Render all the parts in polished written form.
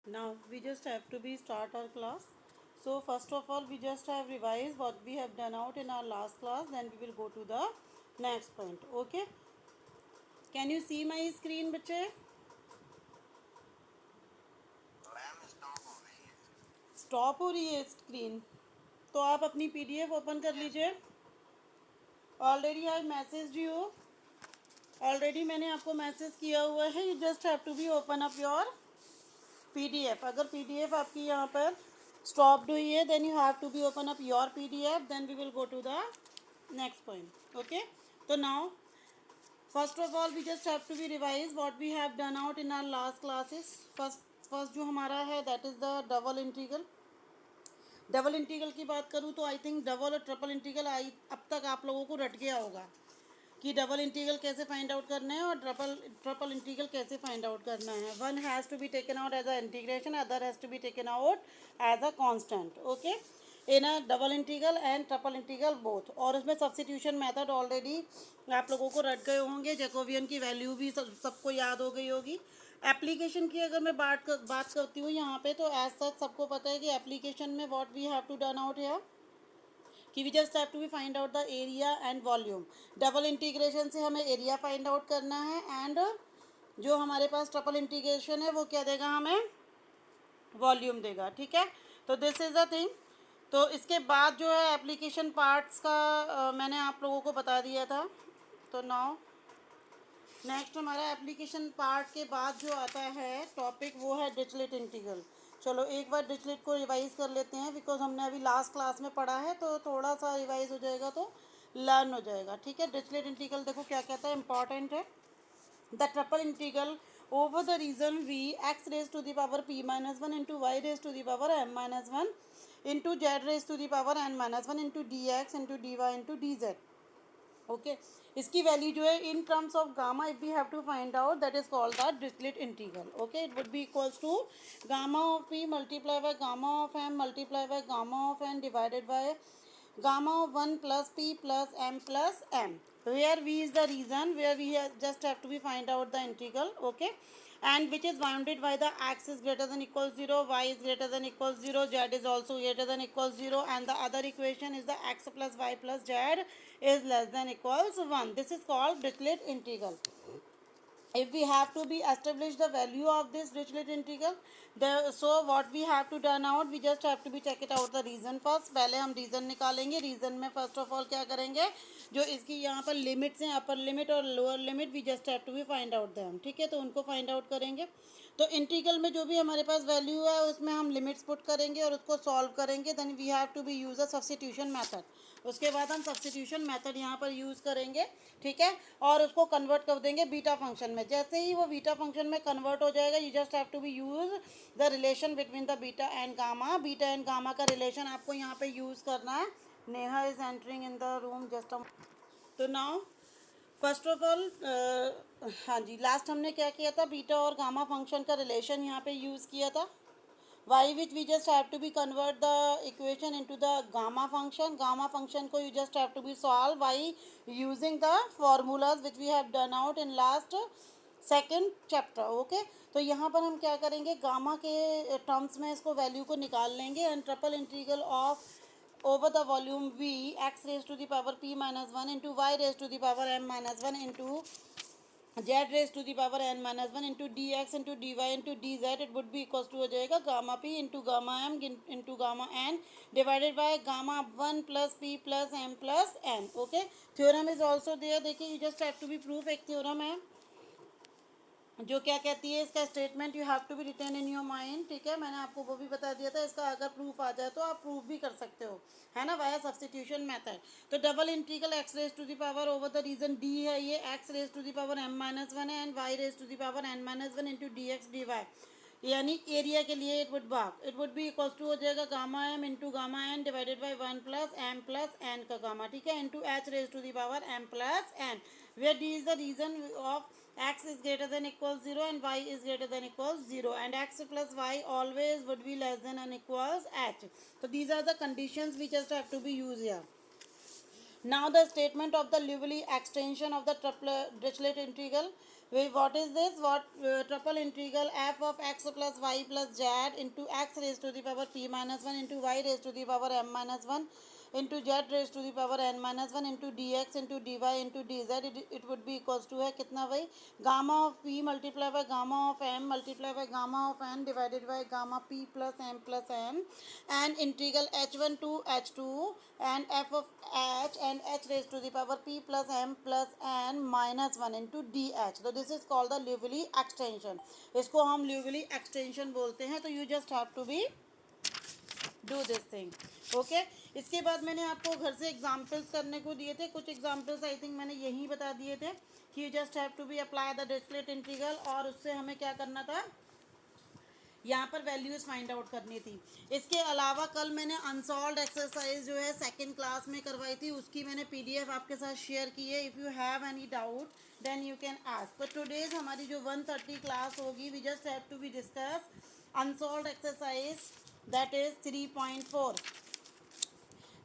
Now we just have to be start our class. So first of all we just have revised what we have done out in our last class, then we will go to the next point. Okay, can you see my screen बच्चे? Stop हो रही है screen, तो आप अपनी PDF open कर लीजिए. Already I message you, already मैंने आपको मैसेज किया हुआ है. You just have to be open up your PDF. अगर पीडीएफ आपकी यहाँ पर स्टॉप्ड हुई है, then you have to be open up your PDF, then we will go to the next point. Okay, तो now first of all we just have to be revise what we have done out in our last classes. First जो हमारा है that is the double integral. Double integral की बात करूँ तो I think double और triple integral अब तक आप लोगों को रट गया होगा कि डबल इंटीग्रल कैसे फाइंड आउट करना है और ट्रिपल इंटीग्रल कैसे फाइंड आउट करना है. One has to be taken out as a integration, other has to be taken out as a constant. Okay, in a double integral and triple integral both. और उसमें substitution method already आप लोगों को रट गए होंगे. जैकोबियन की value भी सबको याद हो गई होगी. एप्लीकेशन की अगर मैं बात करती हूँ यहाँ पे, तो एज सच सबको पता है कि एप्लीकेशन में what we have to done out here कि we just have to be find out the area and volume. Double integration से हमें एरिया फाइंड आउट करना है, एंड जो हमारे पास ट्रिपल इंटीग्रेशन है वो क्या देगा, हमें वॉल्यूम देगा. ठीक है, तो दिस इज़ द थिंग. तो इसके बाद जो है एप्लीकेशन पार्ट्स का मैंने आप लोगों को बता दिया था. तो नाउ नेक्स्ट हमारा एप्लीकेशन पार्ट के बाद जो आता है टॉपिक वो है डिरिचलेट इंटीग्रल. चलो एक बार डिरिचलेट को रिवाइज कर लेते हैं, बिकॉज हमने अभी लास्ट क्लास में पढ़ा है, तो थोड़ा सा रिवाइज हो जाएगा तो लर्न हो जाएगा. ठीक है, डिरिचलेट इंटीग्रल देखो क्या कहता है, इंपॉर्टेंट है. The triple integral over the region v x raised to the power p minus 1 into y raised to the power m minus 1 into z raised to the power n minus 1 into dx into dy into dz. Okay, इसकी value जो है in terms of gamma if we have to find out that is called the Dirichlet integral. Okay, it would be equals to gamma of P multiply by gamma of M multiply by gamma of N divided by gamma of 1 plus p plus m, where v is the region where we just have to be find out the integral. Okay, and which is bounded by the x is greater than equals 0, y is greater than equals 0, z is also greater than equals 0, and the other equation is the x plus y plus z is less than equals 1. This is called Dirichlet integral. If we have to be establish the value of this Dirichlet integral, so what we have to done out, we just have to be check it out the reason first. पहले हम reason निकालेंगे. Reason में first of all क्या करेंगे, जो इसकी यहाँ पर लिमिट्स हैं, अपर लिमिट और lower limit, we just have to be find out them. ठीक है, तो उनको फाइंड आउट करेंगे. तो इंटीग्रल में जो भी हमारे पास वैल्यू है उसमें हम लिमिट्स पुट करेंगे और उसको सॉल्व करेंगे. Then we have to be use a substitution method. उसके बाद हम सब्स्टिट्यूशन मेथड यहाँ पर यूज़ करेंगे. ठीक है, और उसको कन्वर्ट कर देंगे बीटा फंक्शन में. जैसे ही वो बीटा फंक्शन में कन्वर्ट हो जाएगा, you just have to be use the relation between the beta and gamma. Beta and gamma का रिलेशन आपको यहाँ पे यूज़ करना है. Neha is entering in the room just. तो नाउ फर्स्ट ऑफ ऑल हाँ जी, लास्ट हमने क्या किया था, बीटा और गामा फंक्शन का रिलेशन यहाँ पे यूज़ किया था. by which we just have to be convert the equation into the gamma function. Gamma function को you just have to be solve by using the formulas which we have done out in last second chapter. Okay, तो यहाँ पर हम क्या करेंगे, gamma के terms में इसको वैल्यू को निकाल लेंगे. And triple integral of over the volume v x raised to the power p minus 1 into y raised to the power m minus 1 into z raised to the power n minus 1 into dx into dy into dz, it would be equals to हो जाएगा gamma p into gamma m into gamma n divided by gamma 1 plus p plus m plus n. Okay, theorem is also there. देखिए, you just have to be proof. एक theorem है जो क्या कहती है, इसका statement you have to be return in your mind. ठीक है, मैंने आपको वो भी बता दिया था. इसका अगर प्रूफ आ जाए तो आप प्रूफ भी कर सकते हो, है ना, वाया सब्स्टिट्यूशन मेथड. तो double integral x raise to the power over the region D है, ये x raise to the power m minus one है, and y raise to the power n minus one into d x d y. यानी area के लिए it would be equal to हो जाएगा gamma m into gamma n divided by 1 plus n का gamma. ठीक है, into H raise to the power M plus N, where D is the region of x is greater than equals 0 and y is greater than equals 0, and x plus y always would be less than and equals h. So these are the conditions we just have to be used here. Now the statement of the Liouville extension of the Dirichlet integral. what is this? What triple integral f of x plus y plus z into x raised to the power p minus 1 into y raised to the power m minus 1 into z raised to the power n minus 1 into dx into dy into dz, it would be equals to है कितना भाई, gamma of p multiply by gamma of m multiply by gamma of n divided by gamma p plus m and integral h1 to h2 and f of h and h raised to the power p plus m plus n minus 1 into dh. तो this is called the Liouville extension. इसको हम Liouville extension बोलते हैं. तो you just have to be do this thing. Okay इसके बाद मैंने आपको घर से एग्जाम्पल्स करने को दिए थे. कुछ एग्जाम्पल्स आई थिंक मैंने यहीं बता दिए थे कि you just have to be apply the discrete integral, और उससे हमें क्या करना था, यहाँ पर वैल्यूज़ फाइंड आउट करनी थी. इसके अलावा कल मैंने अनसॉल्व एक्सरसाइज जो है सेकंड क्लास में करवाई थी, उसकी मैंने पीडीएफ आपके साथ शेयर की है. If you have any doubt then you can ask. But today's हमारी जो 1:30 क्लास होगी, we just have to be discuss unsolved exercise that is 3.4.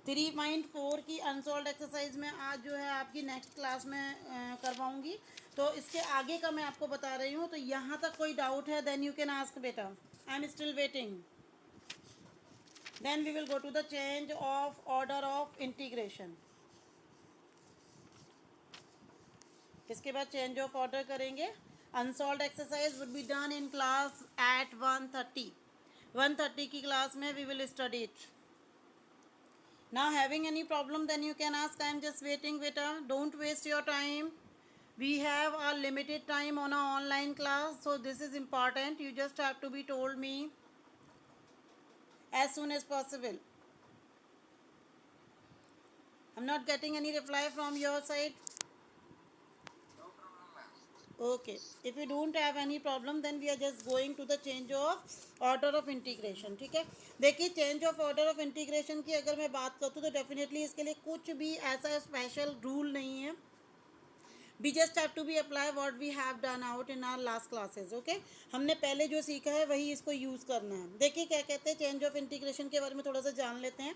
3.4 की अनसॉल्व एक्सरसाइज में आज जो है आपकी नेक्स्ट क्लास में करवाऊँगी. तो इसके आगे का मैं आपको बता रही हूँ. तो यहाँ तक कोई डाउट है देन यू कैन आस्क बेटा. I am still waiting. Then we will go to the change of order of integration. इसके बाद चेंज ऑफ ऑर्डर करेंगे. Unsolved exercise would be done in class at 1:30. 1:30 की class में we will study it. Now having any problem then you can ask. I am just waiting beta. Don't waste your time. We have a limited time on our online class, so this is important. You just have to be told me as soon as possible. I'm not getting any reply from your side. Okay, if you don't have any problem then we are just going to the change of order of integration. ठीक है, देखिए change of order of integration की अगर मैं बात करती हूँ तो डेफिनेटली इसके लिए कुछ भी ऐसा स्पेशल रूल नहीं है. We just have to be apply what we have done out in our last classes. Okay, हमने पहले जो सीखा है वही इसको यूज़ करना है. देखिए क्या कहते हैं, चेंज ऑफ इंटीग्रेशन के बारे में थोड़ा सा जान लेते हैं.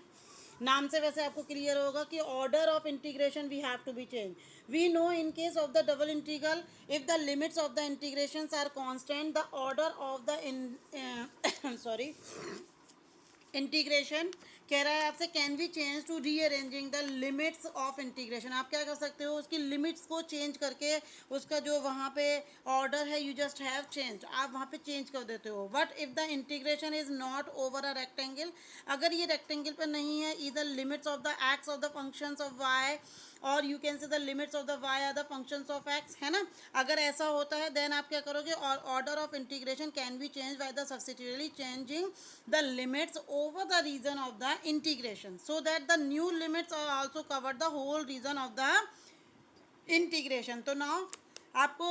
नाम से वैसे आपको क्लियर होगा कि order of integration we have to be change. We know in case of the double integral if the limits of the integrations are constant the order of the sorry integration कह रहा है आपसे, can we change to rearranging the limits of integration. आप क्या कर सकते हो, उसकी लिमिट्स को चेंज करके उसका जो वहाँ पे ऑर्डर है यू जस्ट हैव चेंज, आप वहाँ पे चेंज कर देते हो. But if the integration is not over a rectangle, अगर ये रेक्टेंगल पर नहीं है, इधर limits of the x of the functions of y और you can say the limits of the y are the functions of x, है ना. अगर ऐसा होता है देन आप क्या करोगे, और order of integration can be change by the substitutely changing the limits over the region of the integration so that the new limits are also cover the whole region of the integration. तो now आपको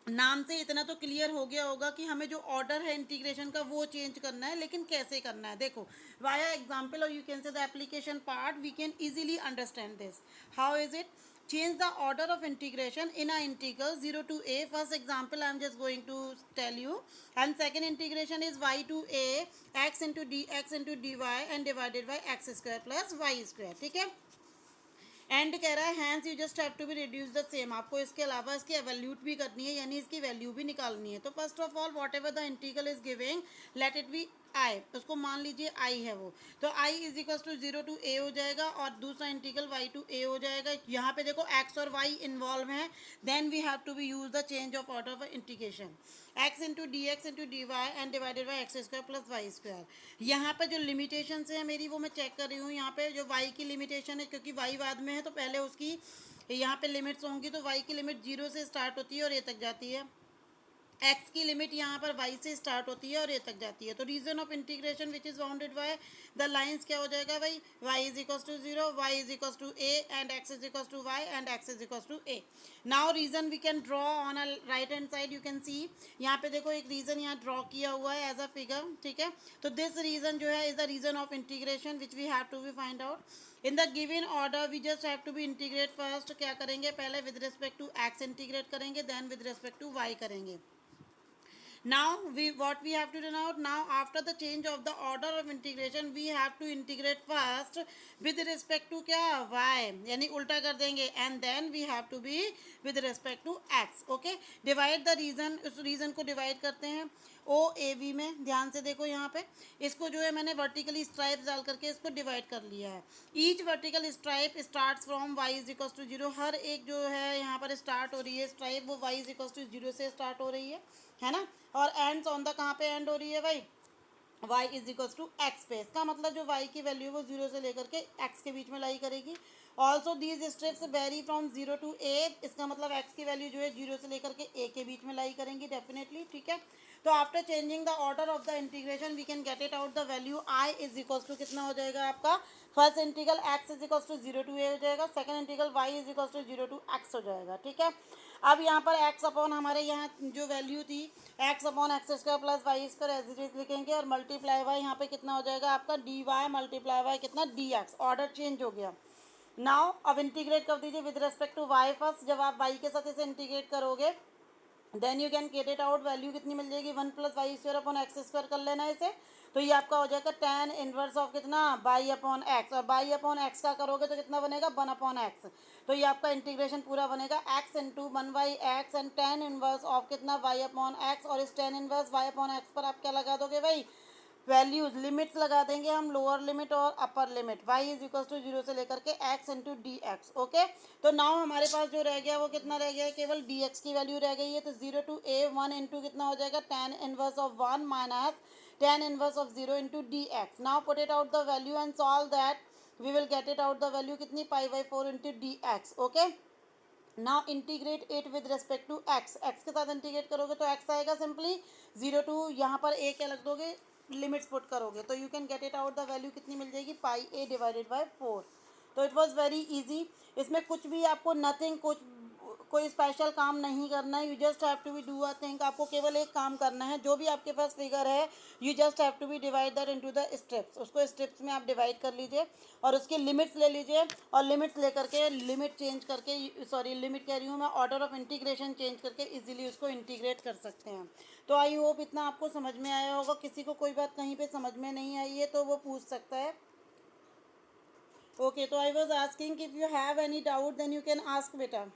नाम से इतना तो clear हो गया होगा कि हमें जो ऑर्डर है इंटीग्रेशन का वो चेंज करना है, लेकिन कैसे करना है. देखो वाया एग्जाम्पल और you can say the application part we can easily understand this. How is it, change the order of integration in a integral 0 to a. First example I am just going to tell you, and second integration is y to a x into dx into dy and divided by x square plus y square. ठीक है, and कह रहा है hence you just have to be reduce the same. आपको इसके अलावा इसकी एवैल्यूट भी करनी है, यानी इसकी वैल्यू भी निकालनी है. तो first of all what the integral is giving let it be I, उसको मान लीजिए आई है वो, तो I is equal to 0 to a हो जाएगा और दूसरा इंटीग्रल y to a हो जाएगा. यहाँ पे देखो x और y इन्वॉल्व हैं, then we have to be use the change of order of integration. x into d x into d y and divided by x square plus y square. यहाँ पे जो लिमिटेशन है मेरी वो मैं check कर रही हूँ. यहाँ पे जो y की लिमिटेशन है, क्योंकि y बाद में है तो पहले उसकी यहाँ पे लिमिट्स होंगी, तो y की लिमिट 0 से स्टार्ट होती है और a तक जाती है. x की लिमिट यहाँ पर y से स्टार्ट होती है और a तक जाती है. तो region of integration which is bounded by the lines क्या हो जाएगा भाई, y is equal to 0, y is equal to a and x is equal to y and x is equal to a. Now region we can draw on a right hand side. You can see यहाँ पे देखो एक reason यहाँ draw किया हुआ है as a figure. ठीक है, तो दिस रीजन जो है is the region of integration which we have to be find out. In the given order we just have to be integrate. First क्या करेंगे, पहले with respect to x integrate करेंगे, then with respect to y करेंगे. Now what we have to do now after the change of the order of integration we have to integrate first with respect to क्या y, यानी उल्टा कर देंगे, and then we have to be with respect to x. Okay, divide the region, उस region को divide करते हैं ओ A V में। ध्यान से देखो यहाँ पे, इसको जो है मैंने वर्टिकली स्ट्राइप डाल करके इसको डिवाइड कर लिया है। Each vertical stripe starts from y is equal to 0। हर एक जो है यहाँ पर स्टार्ट हो रही है स्ट्राइप वो y इज इक्वल टू 0 से स्टार्ट हो रही है ना। और एंड्स ऑन द कहाँ पे एंड हो रही है भाई, y is equal to x पे। इसका मतलब जो y की वैल्यू वो 0 से लेकर के x के बीच में लाई करेगी। Also these steps vary from 0 to a, इसका मतलब x की वैल्यू जो है 0 से लेकर के a के बीच में लाई करेंगी डेफिनेटली, ठीक है। तो after changing the order of the integration we can get it out the value i is equal to कितना हो जाएगा आपका, first integral x is equal to 0 to a हो जाएगा, second integral y is equal to 0 to x हो जाएगा, ठीक है। अब यहाँ पर x अपॉन हमारे यहाँ जो वैल्यू थी x upon x square plus y square as it is लिखेंगे, और मल्टीप्लाई वाई यहाँ पे कितना हो जाएगा आपका डी वाई मल्टीप्लाई वाई कितना डी एक्स, ऑर्डर चेंज हो गया। नाउ अब इंटीग्रेट कर दीजिए with respect to y first. जब आप वाई के साथ इसे इंटीग्रेट करोगे then you can get it out, value कितनी मिल जाएगी 1 plus y square upon x square कर लेना इसे। तो ये आपका हो जाएगा tan इनवर्स ऑफ कितना बाई अपॉन एक्स, और बाई अपॉन एक्स का करोगे तो कितना बनेगा 1 अपॉन एक्स। तो ये आपका इंटीग्रेशन पूरा बनेगा x into 1 by x and tan inverse of कितना y अपॉन एक्स, और इस tan inverse y upon x पर आप क्या लगा दोगे भाई, वैल्यूज लिमिट्स लगा देंगे हम, लोअर लिमिट और upper limit, y is equal to 0 से लेकर के x into d x. Okay, तो नाउ हमारे पास जो रह गया वो कितना रह गया है, केवल डी एक्स की वैल्यू रह गई है। तो 0 टू a 1 इंटू कितना हो जाएगा tan inverse of 1 minus tan inverse of 0 into d x. Now put it out the value and solve that, we will get it out the value कितनी pi by 4 into d x. Okay, now integrate it with respect to x, x के साथ integrate करोगे तो x आएगा simply 0 to, यहाँ पर ए क्या लग दोगे लिमिट्स पुट करोगे तो you can get it out the value कितनी मिल जाएगी पाई ए डिवाइडेड बाय 4। तो इट वाज वेरी इजी, इसमें कुछ भी आपको नथिंग कुछ कोई स्पेशल काम नहीं करना है, you just have to be do a thing. आपको केवल एक काम करना है, जो भी आपके पास फिगर है you just have to be divide that into the steps, उसको स्टेप्स में आप डिवाइड कर लीजिए और उसकी लिमिट्स ले लीजिए, और लिमिट्स लेकर के लिमिट चेंज करके, सॉरी लिमिट कह रही हूँ मैं, ऑर्डर ऑफ इंटीग्रेशन चेंज करके इजीली उसको इंटीग्रेट कर सकते हैं। तो आई होप इतना आपको समझ में आया होगा। किसी को कोई बात कहीं पे समझ में नहीं आई है तो वो पूछ सकता है। ओके, तो I was asking if you have any doubt then you can ask बेटा।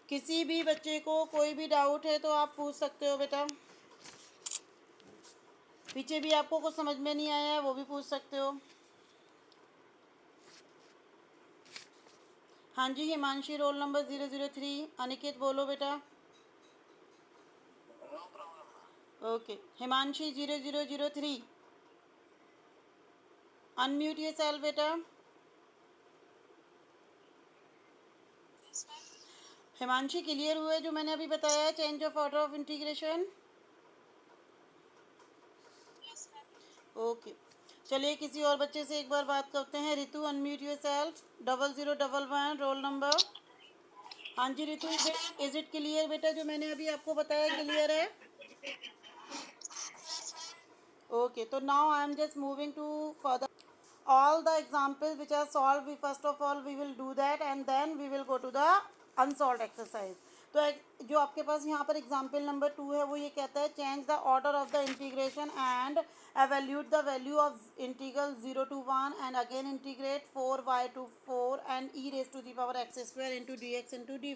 किसी भी बच्चे को कोई भी डाउट है तो आप पूछ सकते हो बेटा। पीछे भी आपको कुछ समझ में नहीं आया है वो भी पूछ सकते हो। हाँ जी, हिमांशी रोल नंबर 003। अनिकेत बोलो बेटा। ओके, हिमांशी 0003, अनम्यूट ये सेल बेटा। हिमांशी क्लियर हुआ है जो मैंने अभी बताया change of order of integration? Okay, चलिए किसी और बच्चे से एक बार बात करते हैं। Ritu unmute your self. 0011 roll number. हाँ जी रितु, इज इट क्लियर बेटा जो मैंने अभी आपको बताया क्लियर है? ओके, तो now I am just moving to further all the examples which are solved, we first of all we will do that and then we will go to the unsolved exercise। तो जो आपके पास यहाँ पर example number 2 है वो ये कहता है change the order of the integration and evaluate the value of integral 0 to 1 and again integrate 4y to 4 and e raised to the power x square into dx into dy।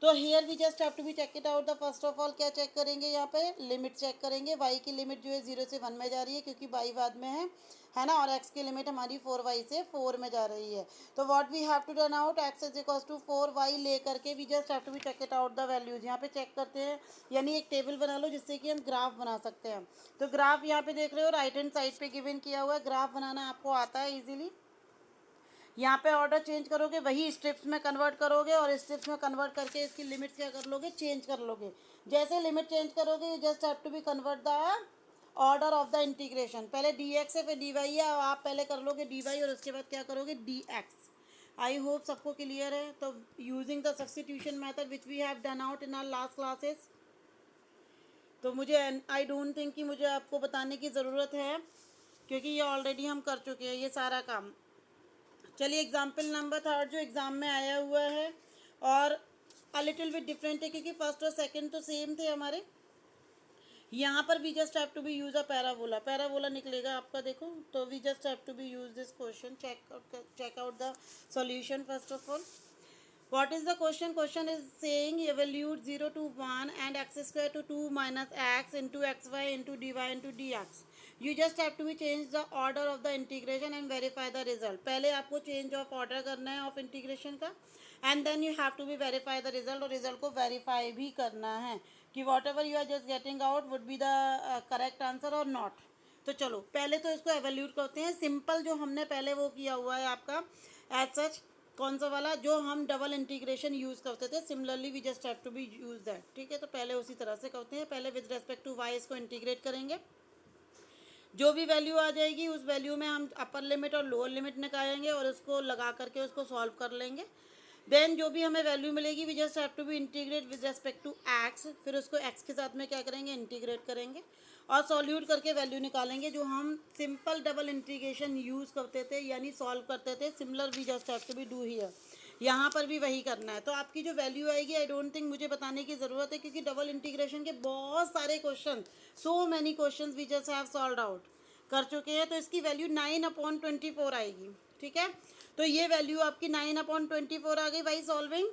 तो here we just have to be check it out the first of all क्या चेक करेंगे यहाँ पे, limit check करेंगे। y की limit जो है 0 से 1 में जा रही है क्योंकि y बाद में है ना, और x की लिमिट हमारी 4y से 4 में जा रही है। तो what we have to done out, x is equal to 4y ले करके we just have to be check it out the values. यहाँ पे चेक करते हैं, यानी एक टेबल बना लो जिससे कि हम ग्राफ बना सकते हैं। तो ग्राफ यहाँ पे देख रहे हो राइट हैंड साइड पे गिवन किया हुआ है, ग्राफ बनाना आपको आता है इजीली। यहाँ पे ऑर्डर चेंज करोगे वही स्टेप्स में कन्वर्ट करोगे, और स्टेप्स में कन्वर्ट करके इसकी लिमिट्स क्या कर लोगे, चेंज कर लोगे। जैसे लिमिट चेंज करोगे you just have to be convert the order of the integration. पहले डी एक्स है फिर डी वाई है, आप पहले कर लोगे डी वाई और उसके बाद क्या करोगे डी एक्स। आई होप सबको क्लियर है। तो using the substitution method which we have done out in our last classes, तो मुझे आई डोंट थिंक कि मुझे आपको बताने की ज़रूरत है क्योंकि ये ऑलरेडी हम कर चुके हैं ये सारा काम। चलिए एग्जाम्पल नंबर 3 जो एग्ज़ाम में आया हुआ है, और अ लिटिल बिट डिफरेंट है क्योंकि फर्स्ट और सेकंड तो सेम थे हमारे। यहाँ पर we just have to be use a parabola, parabola निकलेगा आपका, देखो। तो we just have to be use this question, check out the solution first of all. What is the question? Question is saying evaluate 0 to 1 and x square to 2 minus x into xy into dy into dx. You just have to be change the order of the integration and verify the result. पहले आपको change of order करना है of integration का, and then you have to be verify the result, और result को verify भी करना है कि whatever you are just getting out would be the correct answer or not. तो चलो पहले तो इसको एवेल्यूट करते हैं। सिंपल जो हमने पहले वो किया हुआ है आपका एज सच, कौन सा वाला, जो हम डबल इंटीग्रेशन यूज़ करते थे, similarly we just have to be use that, ठीक है। तो पहले उसी तरह से करते हैं। पहले विद रेस्पेक्ट टू वाई इसको इंटीग्रेट करेंगे, जो भी वैल्यू आ जाएगी उस वैल्यू में हम अपर लिमिट और लोअर लिमिट निकालेंगे और उसको लगा करके उसको सॉल्व कर लेंगे। देन जो भी हमें वैल्यू मिलेगी we just have to be integrate with respect to x, फिर उसको एक्स के साथ में क्या करेंगे, इंटीग्रेट करेंगे और सॉल्यूट करके वैल्यू निकालेंगे, जो हम सिंपल डबल इंटीग्रेशन यूज़ करते थे यानी सॉल्व करते थे। Similar we just have to be do here, यहाँ पर भी वही करना है। तो आपकी जो वैल्यू आएगी, आई डोंट थिंक मुझे बताने की ज़रूरत है क्योंकि डबल इंटीग्रेशन के बहुत सारे question, so many question we just have solve out कर चुके हैं। तो इसकी वैल्यू 9/24 आएगी, ठीक है। तो ये वैल्यू आपकी 9/24 आ गई by solving.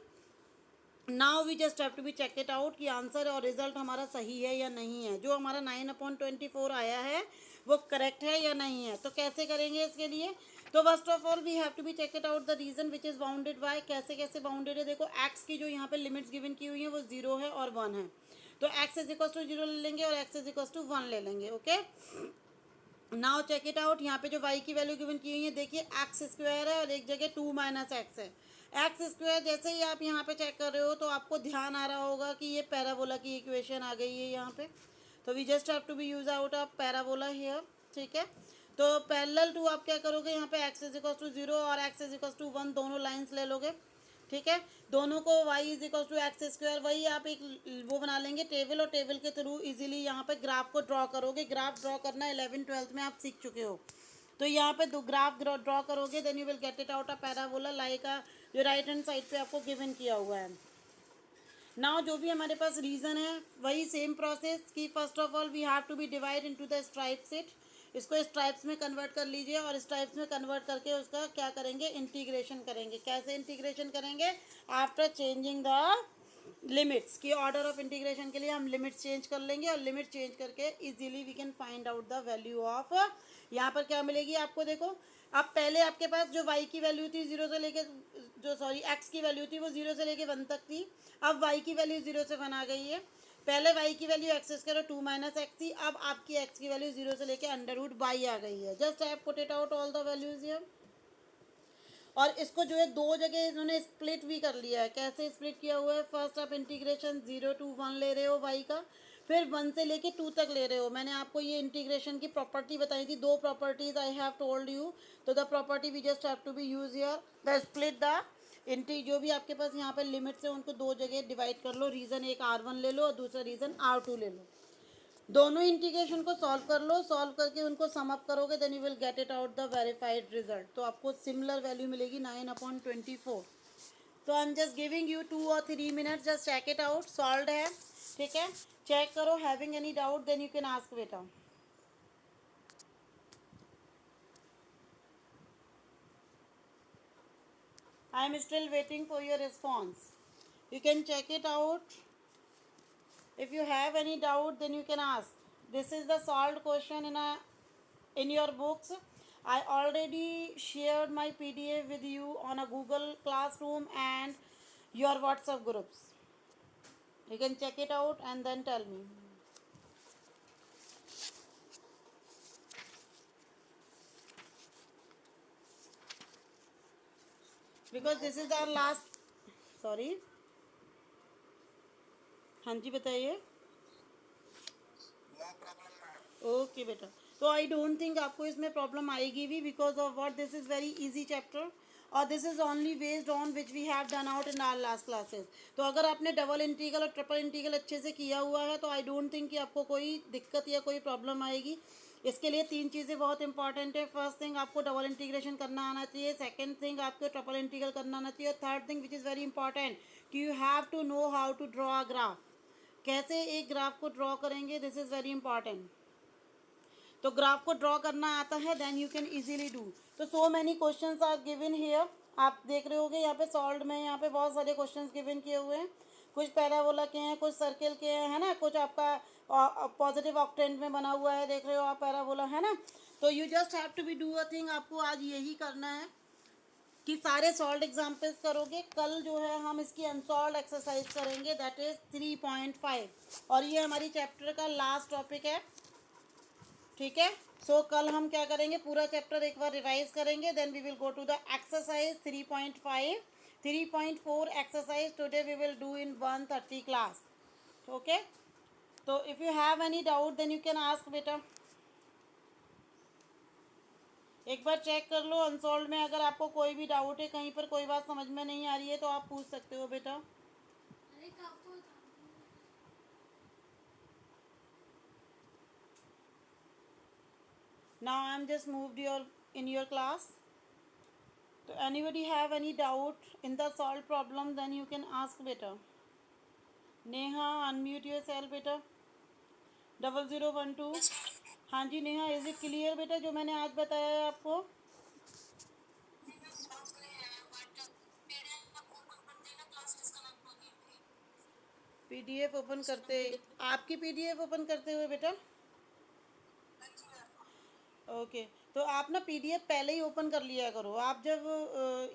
Now we just have to be check it out कि आंसर और रिजल्ट हमारा सही है या नहीं है। जो हमारा 9/24 आया है वो करेक्ट है या नहीं है। तो कैसे करेंगे इसके लिए, तो first of all we have to be check it out the region which is bounded by. कैसे कैसे बाउंडेड है, देखो एक्स की जो यहाँ पे लिमिट्स गिवन की हुई है वो 0 है और 1 है। तो एक्स इज इक्वल टू 0 ले लेंगे और एक्स इज इक्वल टू 1 ले लेंगे, okay. Now check it out, यहाँ पे जो y की वैल्यू गिवन की हुई है, देखिए एक्स स्क्वायर है और एक जगह 2 माइनस एक्स है। एक्स स्क्वायर जैसे ही आप यहाँ पे चेक कर रहे हो तो आपको ध्यान आ रहा होगा कि ये पैराबोला की इक्वेशन आ गई है यहाँ पे। तो we just have to be use out of parabola here, ठीक है। तो पैरेलल टू आप क्या करोगे, यहाँ पे एक्स इज इक्वल टू 0 और एक्स इज इक्वल टू 1 दोनों लाइन्स ले लोगे, ठीक है। दोनों को y is equal to x square, वही आप एक वो बना लेंगे टेबल, और टेबल के थ्रू इजीली यहाँ पे ग्राफ को ड्रॉ करोगे। ग्राफ ड्रॉ करना 11th-12th में आप सीख चुके हो। तो यहाँ पे दो ग्राफ ड्रॉ करोगे, then you will get it out a parabola like जो राइट हैंड साइड पे आपको गिवन किया हुआ है। नाउ जो भी हमारे पास रीज़न है वही सेम प्रोसेस कि first of all we have to be divide into the stripe set. इसको स्ट्राइप्स में कन्वर्ट कर लीजिए और स्ट्राइप्स में कन्वर्ट करके उसका क्या करेंगे, इंटीग्रेशन करेंगे। कैसे इंटीग्रेशन करेंगे, आफ्टर चेंजिंग द लिमिट्स, की ऑर्डर ऑफ इंटीग्रेशन के लिए हम लिमिट्स चेंज कर लेंगे और लिमिट चेंज करके easily we can find out the value of, यहाँ पर क्या मिलेगी आपको, देखो अब पहले आपके पास जो y की वैल्यू थी 0 से लेके, जो सॉरी x की वैल्यू थी वो 0 से लेके 1 तक थी। अब y की वैल्यू 0 से 1 आ गई है। पहले y की वैल्यू एक्स स्क्वायर और 2 माइनस एक्स थी, अब आपकी x की वैल्यू 0 से लेके √y आ गई है। Just I put it out all the values here. और इसको जो है दो जगह इन्होंने स्प्लिट भी कर लिया है। कैसे स्प्लिट किया हुआ है, फर्स्ट आप इंटीग्रेशन 0 to 1 ले रहे हो y का, फिर 1 से लेके 2 तक ले रहे हो। मैंने आपको ये इंटीग्रेशन की प्रॉपर्टी बताई थी, दो properties I have told you. तो the property we just have to be use here, the split the इंटी, जो भी आपके पास यहाँ पे लिमिट्स है उनको दो जगह डिवाइड कर लो। रीज़न एक R1 ले लो और दूसरा रीज़न R2 ले लो। दोनों इंटीग्रेशन को सॉल्व कर लो, सॉल्व करके उनको सम अप करोगे, then you will get it out the verified result. तो आपको सिमिलर वैल्यू मिलेगी 9/24। तो I am just giving you 2 or 3 minutes, just check it out, solve है, ठीक है। चेक करो, having any doubt then you can ask बेटा। I am still waiting for your response, you can check it out. If you have any doubt, then you can ask. This is the solved question in your books. I already shared my PDF with you on a Google Classroom and your WhatsApp groups. You can check it out and then tell me. Because this is our last. Sorry. हाँ जी बताइए। Okay बेटा, तो I don't think आपको इसमें problem आएगी भी, because of what, this is very easy chapter और this is only based on which we have done out in our last classes. तो अगर आपने डबल इंटीग्रल और ट्रिपल इंटीग्रल अच्छे से किया हुआ है तो आई डोंट थिंक कि आपको कोई दिक्कत या कोई प्रॉब्लम आएगी। इसके लिए 3 चीज़ें बहुत इंपॉर्टेंट है। फर्स्ट थिंग, आपको डबल इंटीग्रेशन करना आना चाहिए। सेकंड थिंग, आपको ट्रिपल इंटीग्रल करना आना चाहिए। और third thing which is very important कि you have to know how to draw a graph. कैसे एक ग्राफ को ड्रॉ करेंगे, दिस इज़ वेरी इंपॉर्टेंट। तो ग्राफ को ड्रॉ करना आता है then you can easily do. तो so many questions are given here. आप देख रहे होगे यहाँ पे सॉल्व में, यहाँ पे बहुत सारे क्वेश्चंस गिवन किए हुए हैं। कुछ पैराबोला के हैं, कुछ सर्किल के हैं, है ना, कुछ आपका पॉजिटिव ऑक्टेंट में बना हुआ है, देख रहे हो आप पैराबोला, है ना। तो you just have to be do a thing, आपको आज यही करना है कि सारे सॉल्व एग्जाम्पल्स करोगे। कल जो है हम इसकी अनसॉल्व एक्सरसाइज करेंगे, दैट इज 3.5, और ये हमारी चैप्टर का लास्ट टॉपिक है, ठीक है। सो कल हम क्या करेंगे, पूरा चैप्टर एक बार रिवाइज करेंगे, then we will go to the exercise 3.5, 3.4 exercise today we will do in 1:30 class, okay. तो if you have any doubt then you can ask बेटा। एक बार चेक कर लो अनसॉल्व में, अगर आपको कोई भी डाउट है, कहीं पर कोई बात समझ में नहीं आ रही है तो आप पूछ सकते हो बेटा। Now I am just moved your in your class. So anybody have any doubt in the solved problem, then you can ask beta. Neha unmute your self बेटा। 0012। हाँ जी नेहा, इज इट क्लियर बेटा जो मैंने आज बताया है आपको? पीडीएफ ओपन करते, आपकी पीडीएफ ओपन करते हुए बेटा? ओके। तो आप ना पीडीएफ पहले ही ओपन कर लिया करो। आप जब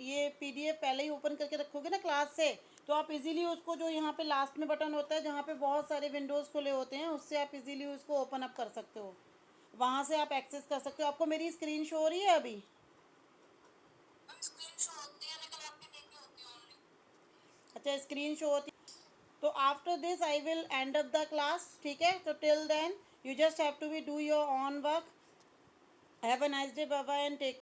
ये पीडीएफ पहले ही ओपन करके रखोगे ना क्लास से, तो आप इजीली उसको, जो यहाँ पे लास्ट में बटन होता है जहाँ पे बहुत सारे विंडोज़ खुले होते हैं, उससे आप इजीली उसको ओपन अप कर सकते हो, वहाँ से आप एक्सेस कर सकते हो। आपको मेरी स्क्रीन शो हो रही है अभी? अच्छा, स्क्रीन शो होती। तो after this I will end up the class, ठीक है। तो till then you just have to be do your own work. Have a nice day, bye bye and take